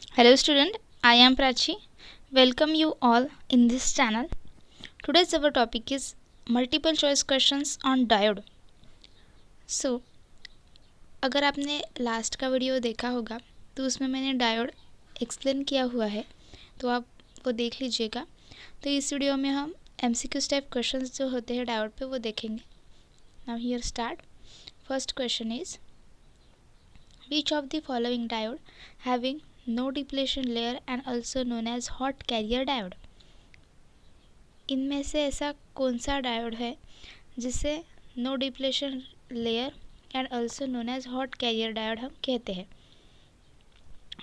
Hello student, I am Prachi. Welcome you all in this channel. Today's our topic is multiple choice questions on diode. So, अगर आपने last का video देखा होगा तो उसमें मैंने डायोड एक्सप्लेन किया हुआ है, तो आप वो देख लीजिएगा। तो इस वीडियो में हम MCQ टाइप क्वेश्चंस जो होते हैं डायोड पे वो देखेंगे। Now here start. First question is which of the following diode having no depletion layer and also known as hot carrier diode? इनमें से ऐसा कौन सा डायोड है जिसे no depletion layer and also known as hot carrier diode हम कहते हैं?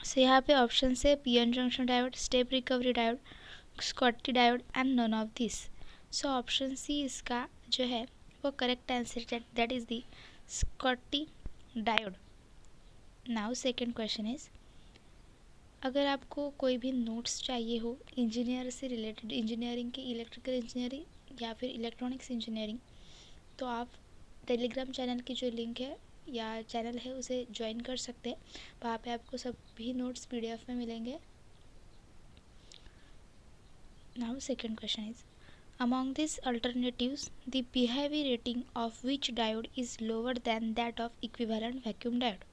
सो यहाँ पे ऑप्शन है PN junction diode, step recovery diode, Schottky diode and none of this. So option C इसका जो है वो correct answer, that is the Schottky diode. Now second question is, अगर आपको कोई भी नोट्स चाहिए हो इंजीनियर से रिलेटेड, इंजीनियरिंग के इलेक्ट्रिकल इंजीनियरिंग या फिर इलेक्ट्रॉनिक्स इंजीनियरिंग, तो आप टेलीग्राम चैनल की जो लिंक है या चैनल है उसे ज्वाइन कर सकते हैं। वहाँ पे आपको सभी नोट्स PDF में मिलेंगे। Now second question is, among this alternatives the PIV rating of which diode is lower than that of equivalent vacuum diode?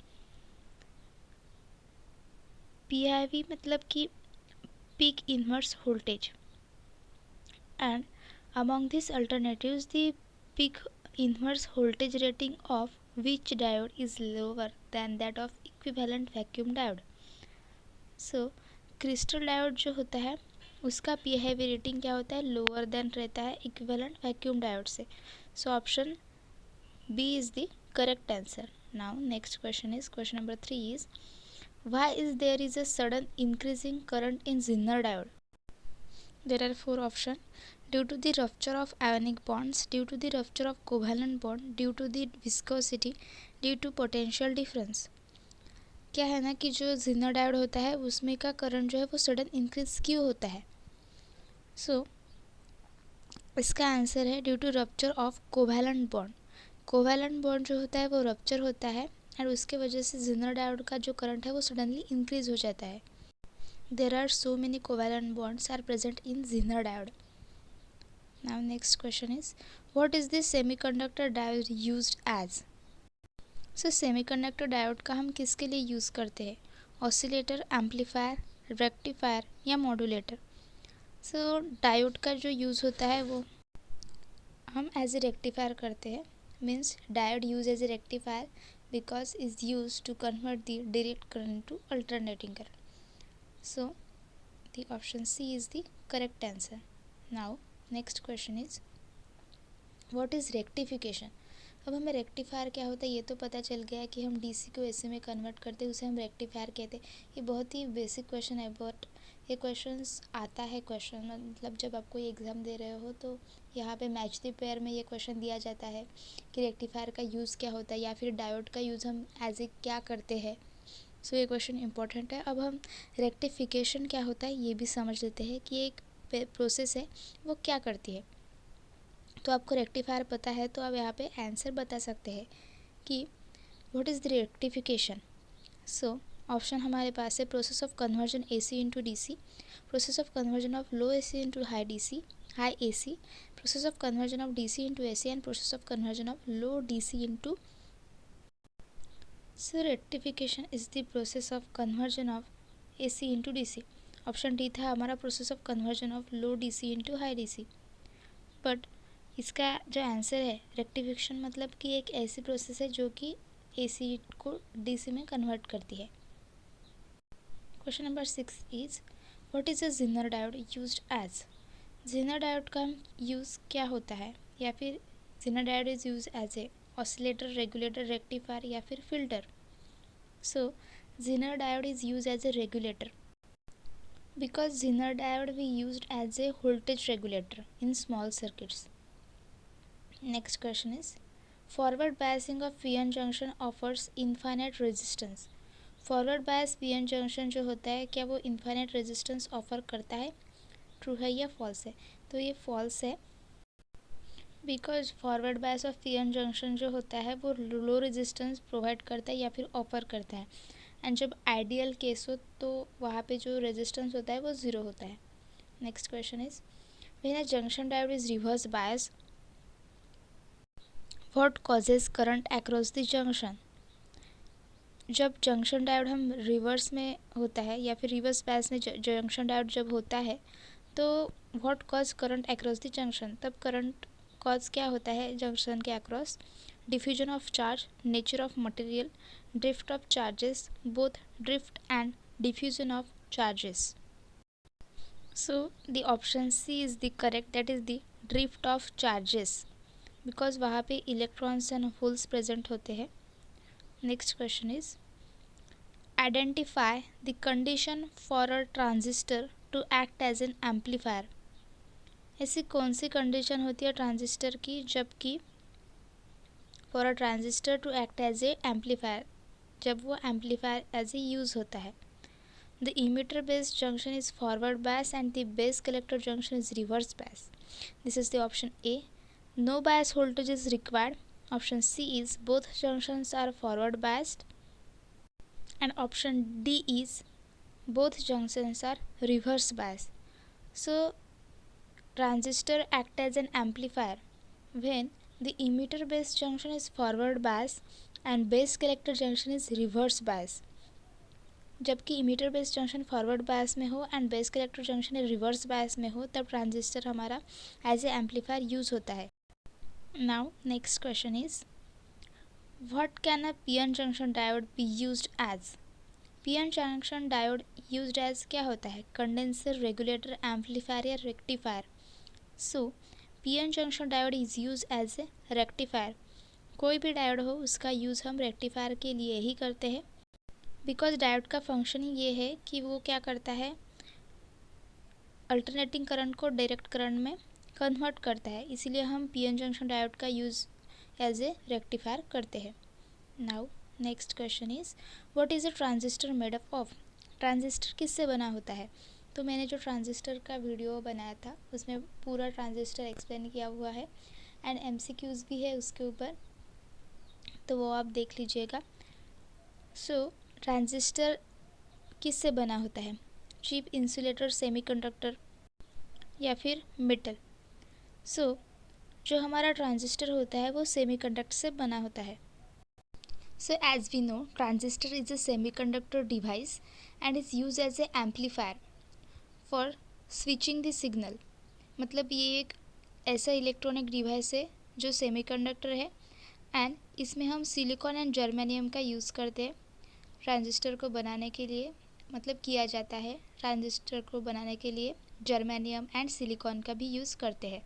PIV मतलब कि peak inverse voltage, and among these alternatives the peak inverse voltage rating of which diode is lower than that of equivalent vacuum diode? So crystal diode जो होता है उसका PIV rating क्या होता है? Lower than रहता है इक्विवेलेंट वैक्यूम डायोड से। So option B is the correct answer. Now next question is, question number 3 is, why is there is a sudden increasing current in Zener diode? There are four options: due to the rupture of ionic bonds, due to the rupture of covalent bond, due to the viscosity, due to potential difference। क्या है ना कि जो zener diode होता है उसमें का current जो है वो सडन इंक्रीज क्यों होता है? सो इसका आंसर है due to rupture of covalent bond. Covalent bond जो होता है वो रप्चर होता है और उसके वजह से जिनर डायोड का जो करंट है वो सडनली इंक्रीज हो जाता है। There are so many covalent bonds are present in Zener diode. Now next question is, what is this semiconductor diode used as? So semiconductor diode का हम किसके लिए यूज़ करते हैं? ऑसिलेटर, एम्पलीफायर, रेक्टिफायर या मॉड्यूलेटर? सो डायोड का जो use होता है वो हम एज ए रेक्टिफायर करते हैं। Means diode use as a rectifier because is use to convert the direct current to alternating current. So the option C is the correct answer. Now next question is, what is rectification? अब हमें rectifier क्या होता है ये तो पता चल गया है कि हम DC को AC में कन्वर्ट करते हैं, उसे हम रेक्टिफायर कहते हैं। ये बहुत ही बेसिक क्वेश्चन है, बट ये क्वेश्चन आता है, क्वेश्चन मतलब जब आप कोई एग्ज़ाम दे रहे हो तो यहाँ पे मैच द पेयर में ये क्वेश्चन दिया जाता है कि रेक्टिफायर का यूज़ क्या होता है या फिर डायोड का यूज़ हम एज ए क्या करते हैं। सो ये क्वेश्चन इंपॉर्टेंट है। अब हम रेक्टिफिकेशन क्या होता है ये भी समझ लेते हैं कि एक प्रोसेस है वो क्या करती है। तो आपको रेक्टिफायर पता है तो आप यहाँ पे आंसर बता सकते हैं कि what is the rectification. So option हमारे पास है process of conversion AC into DC, process of conversion of low AC into high AC, process of conversion of DC into AC and process of conversion of low DC into. So rectification is the process of conversion of AC into DC। Option D था हमारा process of conversion of low DC into high DC। But इसका जो answer है rectification मतलब कि एक ऐसी process है जो कि AC को DC में कन्वर्ट करती है। Question number 6 is, what is a Zener diode used as? Zener diode का यूज़ क्या होता है, या फिर Zener diode is use as a oscillator, regulator, rectifier या फिर filter? So Zener diode is use as a regulator because Zener diode we used as a voltage regulator in small circuits. Next question is, forward biasing of PN junction offers infinite resistance. Forward bias PN junction जो होता है क्या वो infinite resistance offer करता है? True है या false है? तो ये फॉल्स है because forward bias of PN junction जो होता है वो लो रेजिस्टेंस प्रोवाइड करता है या फिर ऑफर करता है। एंड जब आइडियल केस हो तो वहाँ पे जो रेजिस्टेंस होता है वो 0 होता है. Next question is when a junction diode is reverse bias what causes current across the junction. जब जंक्शन डायोड हम रिवर्स में होता है या फिर रिवर्स बायस में जंक्शन डायोड जब होता है तो what cause current across the junction, तब करंट कॉज क्या होता है जंक्शन के across. Diffusion of charge, nature of material, drift of charges, both drift and diffusion of charges. So the option C is the correct, that is the drift of charges, because वहाँ पे electrons and holes present होते हैं. Next question is identify the condition for a transistor to act as an amplifier. ऐसी कौन सी condition होती है transistor की जबकि for a transistor to act as a amplifier, जब वो एम्पलीफायर एज ए यूज़ होता है. The emitter based junction is forward bias and the base collector junction is reverse bias. This is the option A. No bias voltage is required. Option C is both junctions are forward biased. And option D is both junctions are reverse biased. So transistor act as an amplifier when the emitter base junction is forward bias and base collector junction is reverse bias. जबकि emitter base junction forward bias में हो and base collector junction reverse bias में हो तब transistor हमारा as a amplifier use होता है. Now next question is what can a PN junction diode be used as. PN junction diode used as क्या होता है, कंडेंसर, रेगुलेटर, एम्पलीफायर या rectifier. So PN junction diode is used as a rectifier. कोई भी diode हो उसका use हम rectifier के लिए ही करते हैं बिकॉज डायोड का फंक्शन ही ये है कि वो क्या करता है, अल्टरनेटिंग करंट को डायरेक्ट करंट में कन्वर्ट करता है. इसीलिए हम PN जंक्शन डायोड का यूज़ एज ए रेक्टिफायर करते हैं. Now next question is what is a transistor made up of. Transistor किससे बना होता है. तो मैंने जो ट्रांजिस्टर का वीडियो बनाया था उसमें पूरा ट्रांजिस्टर एक्सप्लेन किया हुआ है एंड MCQs भी है उसके ऊपर, तो वो आप देख लीजिएगा. सो ट्रांजिस्टर किससे बना होता है, चिप, इंसुलेटर, सेमीकंडक्टर या फिर मेटल. सो जो हमारा ट्रांजिस्टर होता है वो सेमीकंडक्टर से बना होता है. So as we know transistor is a semiconductor device and is use as a amplifier for switching the signal. मतलब ये एक ऐसा इलेक्ट्रॉनिक डिवाइस है जो सेमीकंडक्टर है एंड इसमें हम सिलिकॉन एंड जर्मेनियम का यूज़ करते हैं ट्रांजिस्टर को बनाने के लिए. मतलब किया जाता है ट्रांजिस्टर को बनाने के लिए जर्मेनियम एंड सिलिकॉन का भी यूज़ करते हैं.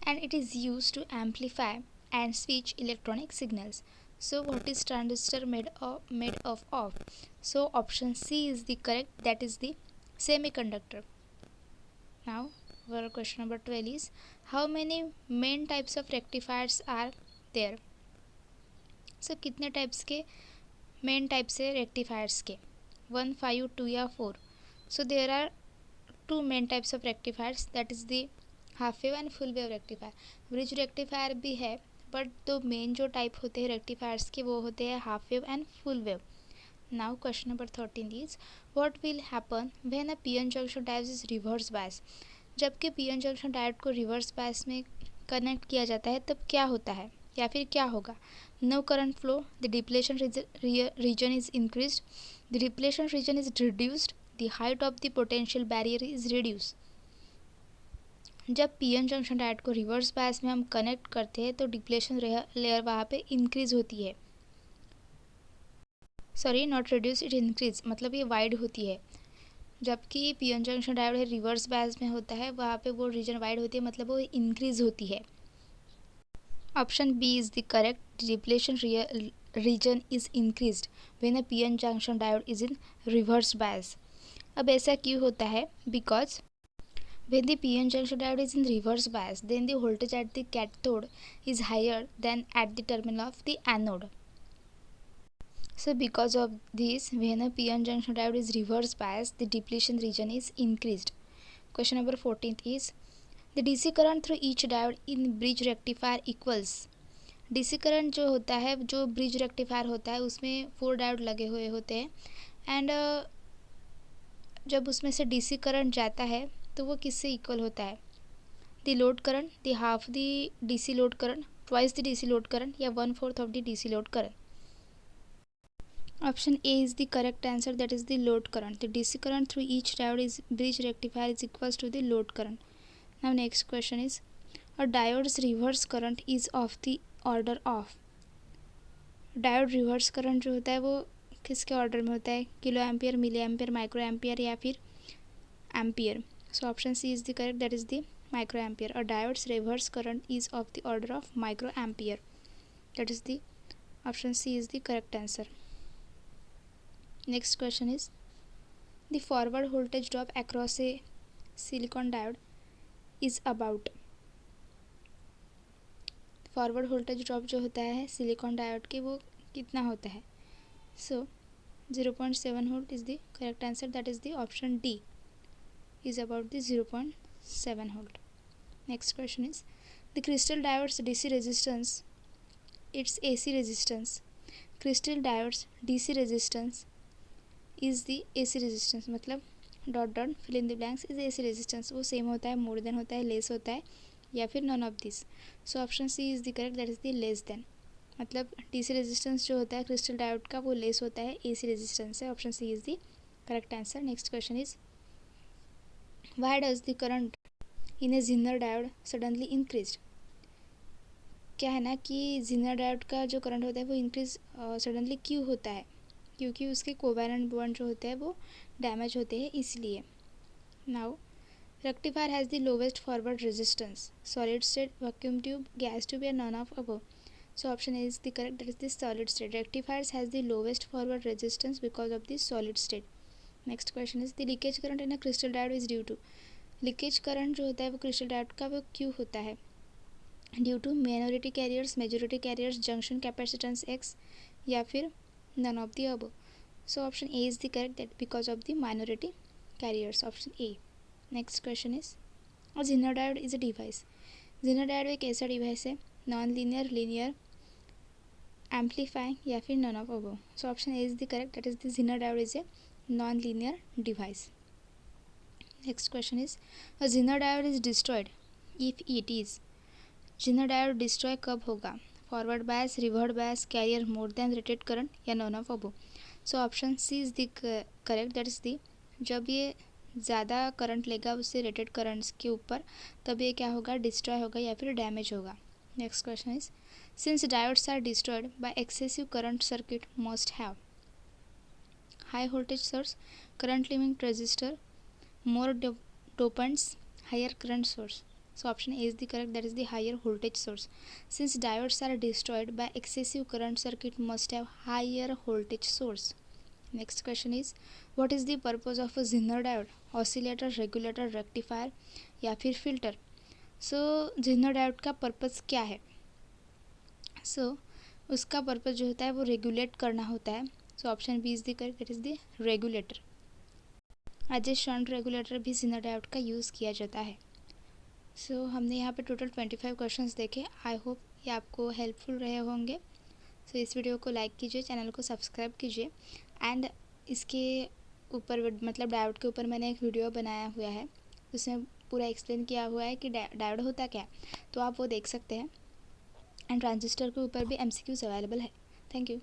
And it is used to amplify and switch electronic signals. So what is transistor made of? So option C is the correct, that is the semiconductor. Now our question number 12 is how many main types of rectifiers are there. So कितने types के main types है rectifiers के, 1, 5, 2 या 4. So there are two main types of rectifiers, that is the half wave and full wave rectifier. Bridge rectifier भी है but दो main जो type होते हैं रेक्टिफायर्स के वो होते हैं half wave and full wave. Now question number 13 is what will happen when a PN junction diode is reverse बायस. जबकि PN जंक्शन डायोड को रिवर्स बायस में कनेक्ट किया जाता है तब क्या होता है या फिर क्या होगा. No current flow, the depletion region is increased, the depletion region is reduced, the height of the potential barrier is reduced. जब PN जंक्शन डायोड को रिवर्स बायस में हम कनेक्ट करते हैं तो डिप्लेशन लेयर वहाँ पे इंक्रीज होती है. Sorry, not reduce, it increase, मतलब ये वाइड होती है. जबकि PN जंक्शन डायोड है रिवर्स बायस में होता है वहाँ पे वो रीजन वाइड होती है, मतलब वो इंक्रीज होती है. Option B is the correct, depletion region is increased when a PN junction diode is in reverse bias. अब ऐसा क्यों होता है, because when the PN junction diode is in reverse bias, then the voltage at the cathode is higher than at the terminal of the anode. So because of this, when a PN junction diode is reverse bias, the depletion region is increased. Question number 14 is the DC current through each diode in bridge rectifier equals. DC current जो होता है, जो bridge rectifier होता है, उसमें 4 diode लगे हुए होते हैं एंड जब उसमें से डीसी करंट जाता है तो वो किससे इक्वल होता है? The load current, the half the DC load current, twice the DC load current या 1/4 of the DC load current. Option A is the correct answer, that is the load current. The DC current through each diode is bridge rectifier is equals to the load current. Now next question is, a diode's reverse current is of the order of. Diode reverse current जो होता है वो किसके order में होता है? Kilo ampere, milli ampere, micro ampere या फिर ampere. So option C is the correct, that is the micro ampere. A diode's reverse current is of the order of micro ampere. That is the option C is the correct answer. Next question is, the forward voltage drop across a silicon diode is about. Forward voltage drop जो होता है silicon diode के वो कितना होता है? So 0.7 volt is the correct answer, that is the option D is about the 0.7 volt. Next question is, the crystal diodes DC resistance it's AC resistance. Crystal diodes DC resistance is the AC resistance, मतलब dot dot fill in the blanks is AC resistance. वो same होता है, more than होता है, less होता है या फिर none of this. So option C is the correct, that is the less than. मतलब डीसी रेजिस्टेंस जो होता है क्रिस्टल डायोड का वो लेस होता है एसी रेजिस्टेंस से. Option C is the correct answer. Next question is, why does the current in a zener diode suddenly increase. क्या है ना कि जिनर डायोड का जो करंट होता है वो इंक्रीज सडनली क्यों होता है? क्योंकि उसके कोवैलेंट बॉन्ड जो होते हैं वो डैमेज होते हैं इसलिए. Now rectifier has the lowest forward resistance, solid state, vacuum tube, gas tube या none of above. So option A is the correct, that is the solid state. Rectifiers has the lowest forward resistance because of the solid state. Next question is, the leakage current in a crystal diode is due to. Leakage current जो होता है वो crystal diode का वो क्यों होता है? Due to minority carriers, majority carriers, junction capacitance X या फिर none of the above. So option A is the correct, that because of the minority carriers. Option A. Next question is, a Zener diode is a device. Zener diode एक ऐसा device है non linear, linear, amplifying या फिर none of above. So option A is the correct, that is the Zener diode is a non-linear device. Next question is, a Zener diode is destroyed if it is. Zener diode destroy कब होगा? Forward bias, reverse bias, carrier more than rated current या none of above. So option C is the correct, that is the जब ये ज़्यादा current लेगा उससे rated currents के ऊपर तब ये क्या होगा? डिस्ट्रॉय होगा या फिर डैमेज होगा. Next question is, since diodes are destroyed by excessive current circuit must have high voltage source, current limiting resistor, more dopants, higher current source. So option A is the correct, that is the higher voltage source. Since diodes are destroyed by excessive current, circuit must have higher voltage source. Next question is, what is the purpose of a Zener diode? Oscillator, regulator, rectifier या फिर filter. So Zener diode का purpose क्या है? So उसका purpose जो होता है वो रेगुलेट करना होता है. So option B is the correct, that is the regulator. As a shunt regulator भी Zener diode का यूज़ किया जाता है. सो हमने यहाँ पे टोटल 25 क्वेश्चंस देखे. आई होप ये आपको हेल्पफुल रहे होंगे. सो इस वीडियो को लाइक कीजिए, चैनल को सब्सक्राइब कीजिए एंड इसके ऊपर मतलब डायोड के ऊपर मैंने एक वीडियो बनाया हुआ है, उसमें पूरा एक्सप्लेन किया हुआ है कि डायोड होता क्या है, तो आप वो देख सकते हैं. एंड ट्रांजिस्टर के ऊपर भी MCQs अवेलेबल है. Thank you.